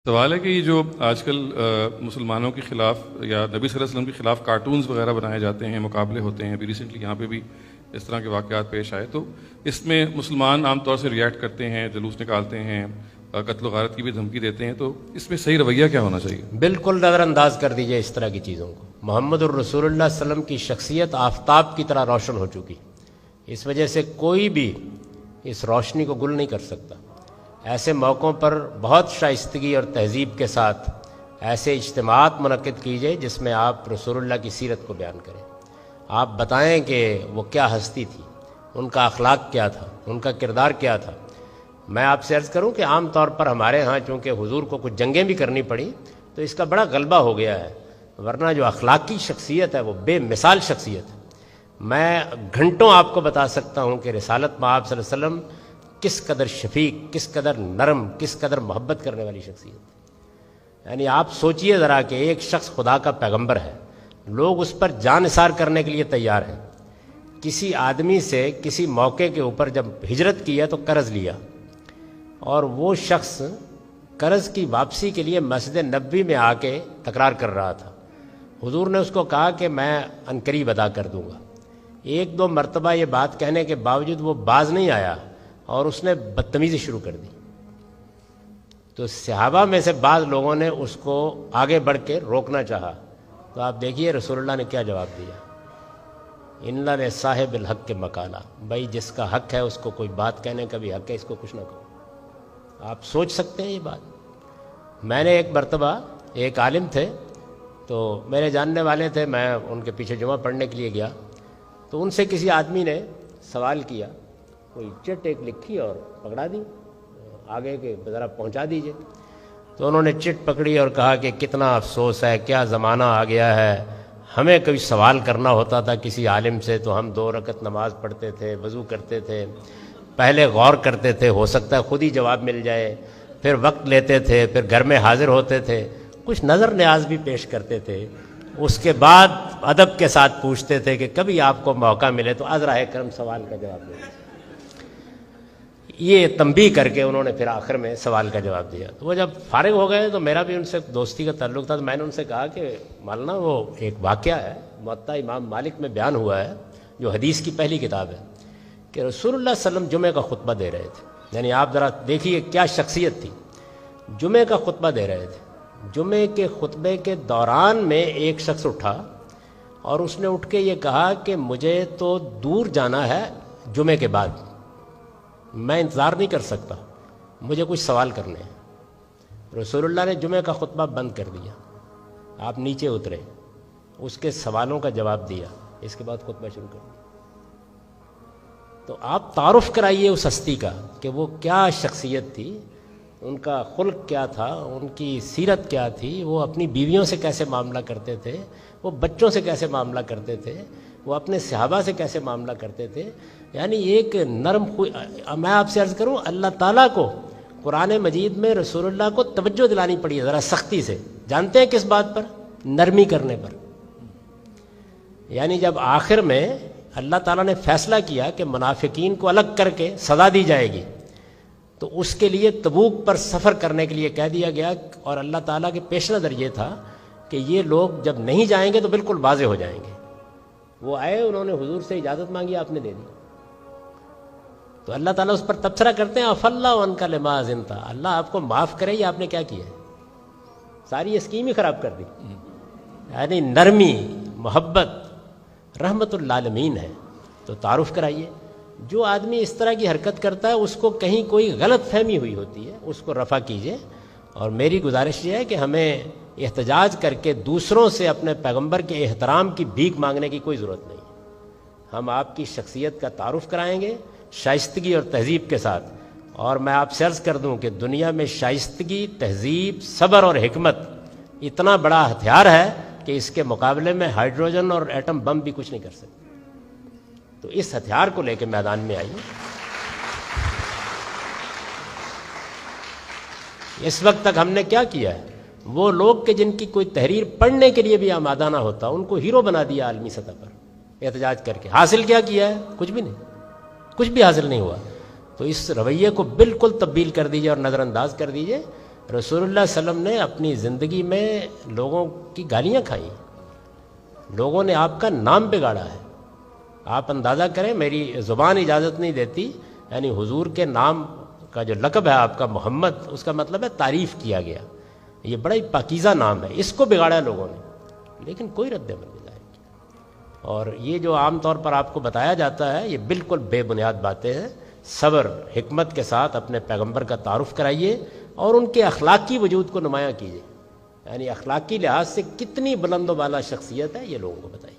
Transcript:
سوال ہے کہ یہ جو آج کل مسلمانوں کے خلاف یا نبی صلی اللہ علیہ وسلم کے خلاف کارٹونز وغیرہ بنائے جاتے ہیں، مقابلے ہوتے ہیں، ابھی ریسنٹلی یہاں پہ بھی اس طرح کے واقعات پیش آئے، تو اس میں مسلمان عام طور سے ریئیکٹ کرتے ہیں، جلوس نکالتے ہیں، قتل و غارت کی بھی دھمکی دیتے ہیں، تو اس میں صحیح رویہ کیا ہونا چاہیے؟ بالکل نظر انداز کر دیجئے اس طرح کی چیزوں کو۔ محمد الرسول اللہ صلی اللہ علیہ وسلم کی شخصیت آفتاب کی طرح روشن ہو چکی، اس وجہ سے کوئی بھی اس روشنی کو گل نہیں کر سکتا۔ ایسے موقعوں پر بہت شائستگی اور تہذیب کے ساتھ ایسے اجتماعات منعقد کیجئے جس میں آپ رسول اللہ کی سیرت کو بیان کریں، آپ بتائیں کہ وہ کیا ہستی تھی، ان کا اخلاق کیا تھا، ان کا کردار کیا تھا۔ میں آپ سے عرض کروں کہ عام طور پر ہمارے ہاں چونکہ حضور کو کچھ جنگیں بھی کرنی پڑی تو اس کا بڑا غلبہ ہو گیا ہے، ورنہ جو اخلاقی شخصیت ہے وہ بے مثال شخصیت ہے۔ میں گھنٹوں آپ کو بتا سکتا ہوں کہ رسالت میں آپ صلی اللہ علیہ وسلم کس قدر شفیق، کس قدر نرم، کس قدر محبت کرنے والی شخصیت۔ یعنی آپ سوچئے ذرا کہ ایک شخص خدا کا پیغمبر ہے، لوگ اس پر جان نثار کرنے کے لیے تیار ہیں۔ کسی آدمی سے کسی موقع کے اوپر جب ہجرت کی ہے تو قرض لیا، اور وہ شخص قرض کی واپسی کے لیے مسجد نبوی میں آ کے تکرار کر رہا تھا۔ حضور نے اس کو کہا کہ میں عنقریب ادا کر دوں گا۔ ایک دو مرتبہ یہ بات کہنے کے باوجود وہ باز نہیں آیا اور اس نے بدتمیزی شروع کر دی، تو صحابہ میں سے بعض لوگوں نے اس کو آگے بڑھ کے روکنا چاہا، تو آپ دیکھیے رسول اللہ نے کیا جواب دیا، ان لصاحب الحق کے مقالہ، بھائی جس کا حق ہے اس کو کوئی بات کہنے کا بھی حق ہے، اس کو کچھ نہ کہو۔ آپ سوچ سکتے ہیں یہ بات۔ میں نے ایک مرتبہ، ایک عالم تھے تو میرے جاننے والے تھے، میں ان کے پیچھے جمعہ پڑھنے کے لیے گیا تو ان سے کسی آدمی نے سوال کیا، کوئی چٹ ایک لکھی اور پکڑا دی آگے کہ ذرا پہنچا دیجئے، تو انہوں نے چٹ پکڑی اور کہا کہ کتنا افسوس ہے، کیا زمانہ آ گیا ہے، ہمیں کبھی سوال کرنا ہوتا تھا کسی عالم سے تو ہم 2 رکعت نماز پڑھتے تھے، وضو کرتے تھے، پہلے غور کرتے تھے، ہو سکتا ہے خود ہی جواب مل جائے، پھر وقت لیتے تھے، پھر گھر میں حاضر ہوتے تھے، کچھ نظر نیاز بھی پیش کرتے تھے، اس کے بعد ادب کے ساتھ پوچھتے تھے کہ کبھی آپ کو موقع ملے تو عذرا کرم سوال کا جواب دیں۔ یہ تنبیہ کر کے انہوں نے پھر آخر میں سوال کا جواب دیا۔ تو وہ جب فارغ ہو گئے تو میرا بھی ان سے دوستی کا تعلق تھا، تو میں نے ان سے کہا کہ مولانا وہ ایک واقعہ ہے موطا امام مالک میں بیان ہوا ہے، جو حدیث کی پہلی کتاب ہے، کہ رسول اللہ صلی اللہ علیہ وسلم جمعہ کا خطبہ دے رہے تھے، یعنی آپ ذرا دیکھیے کیا شخصیت تھی، جمعہ کا خطبہ دے رہے تھے، جمعے کے خطبے کے دوران میں ایک شخص اٹھا اور اس نے اٹھ کے یہ کہا کہ مجھے تو دور جانا ہے جمعے کے بعد، میں انتظار نہیں کر سکتا، مجھے کچھ سوال کرنے ہیں۔ رسول اللہ نے جمعہ کا خطبہ بند کر دیا، آپ نیچے اترے، اس کے سوالوں کا جواب دیا، اس کے بعد خطبہ شروع کر دیا۔ تو آپ تعارف کرائیے اس ہستی کا کہ وہ کیا شخصیت تھی، ان کا خلق کیا تھا، ان کی سیرت کیا تھی، وہ اپنی بیویوں سے کیسے معاملہ کرتے تھے، وہ بچوں سے کیسے معاملہ کرتے تھے، وہ اپنے صحابہ سے کیسے معاملہ کرتے تھے۔ یعنی ایک نرم میں آپ سے عرض کروں، اللہ تعالیٰ کو قرآن مجید میں رسول اللہ کو توجہ دلانی پڑی ہے ذرا سختی سے، جانتے ہیں کس بات پر؟ نرمی کرنے پر۔ یعنی جب آخر میں اللہ تعالیٰ نے فیصلہ کیا کہ منافقین کو الگ کر کے سزا دی جائے گی، تو اس کے لیے تبوک پر سفر کرنے کے لیے کہہ دیا گیا، اور اللہ تعالیٰ کے پیش نظر یہ تھا کہ یہ لوگ جب نہیں جائیں گے تو بالکل واضح ہو جائیں گے۔ وہ آئے، انہوں نے حضور سے اجازت مانگی، آپ نے دے دی، تو اللہ تعالیٰ اس پر تبصرہ کرتے ہیں عفا اللہ عنک لما اذنت، اللہ آپ کو معاف کرے، یہ آپ نے کیا کیا ہے، ساری اسکیم ہی خراب کر دی۔ یعنی نرمی، محبت، رحمت للعالمین ہے۔ تو تعارف کرائیے، جو آدمی اس طرح کی حرکت کرتا ہے اس کو کہیں کوئی غلط فہمی ہوئی ہوتی ہے، اس کو رفع کیجئے۔ اور میری گزارش یہ ہے کہ ہمیں احتجاج کر کے دوسروں سے اپنے پیغمبر کے احترام کی بھیک مانگنے کی کوئی ضرورت نہیں، ہم آپ کی شخصیت کا تعارف کرائیں گے شائستگی اور تہذیب کے ساتھ۔ اور میں آپ سے عرض کر دوں کہ دنیا میں شائستگی، تہذیب، صبر اور حکمت اتنا بڑا ہتھیار ہے کہ اس کے مقابلے میں ہائیڈروجن اور ایٹم بم بھی کچھ نہیں کر سکتے۔ تو اس ہتھیار کو لے کے میدان میں آئیے۔ اس وقت تک ہم نے کیا کیا ہے، وہ لوگ کہ جن کی کوئی تحریر پڑھنے کے لیے بھی آمادہ نہ ہوتا، ان کو ہیرو بنا دیا عالمی سطح پر احتجاج کر کے۔ حاصل کیا کیا ہے؟ کچھ بھی نہیں، کچھ بھی حاصل نہیں ہوا۔ تو اس رویے کو بالکل تبدیل کر دیجئے اور نظر انداز کر دیجئے۔ رسول اللہ صلی اللہ علیہ وسلم نے اپنی زندگی میں لوگوں کی گالیاں کھائیں، لوگوں نے آپ کا نام بگاڑا ہے. آپ اندازہ کریں، میری زبان اجازت نہیں دیتی، یعنی حضور کے نام کا جو لقب ہے آپ کا محمد، اس کا مطلب ہے تعریف کیا گیا. یہ بڑا ہی پاکیزہ نام ہے، اس کو بگاڑا ہے لوگوں نے، لیکن کوئی رد عمل نہیں لایا. اور یہ جو عام طور پر آپ کو بتایا جاتا ہے، یہ بالکل بے بنیاد باتیں ہیں. صبر حکمت کے ساتھ اپنے پیغمبر کا تعارف کرائیے اور ان کے اخلاقی وجود کو نمایاں کیجیے. یعنی اخلاقی لحاظ سے کتنی بلند و بالا شخصیت ہے، یہ لوگوں کو بتائیے.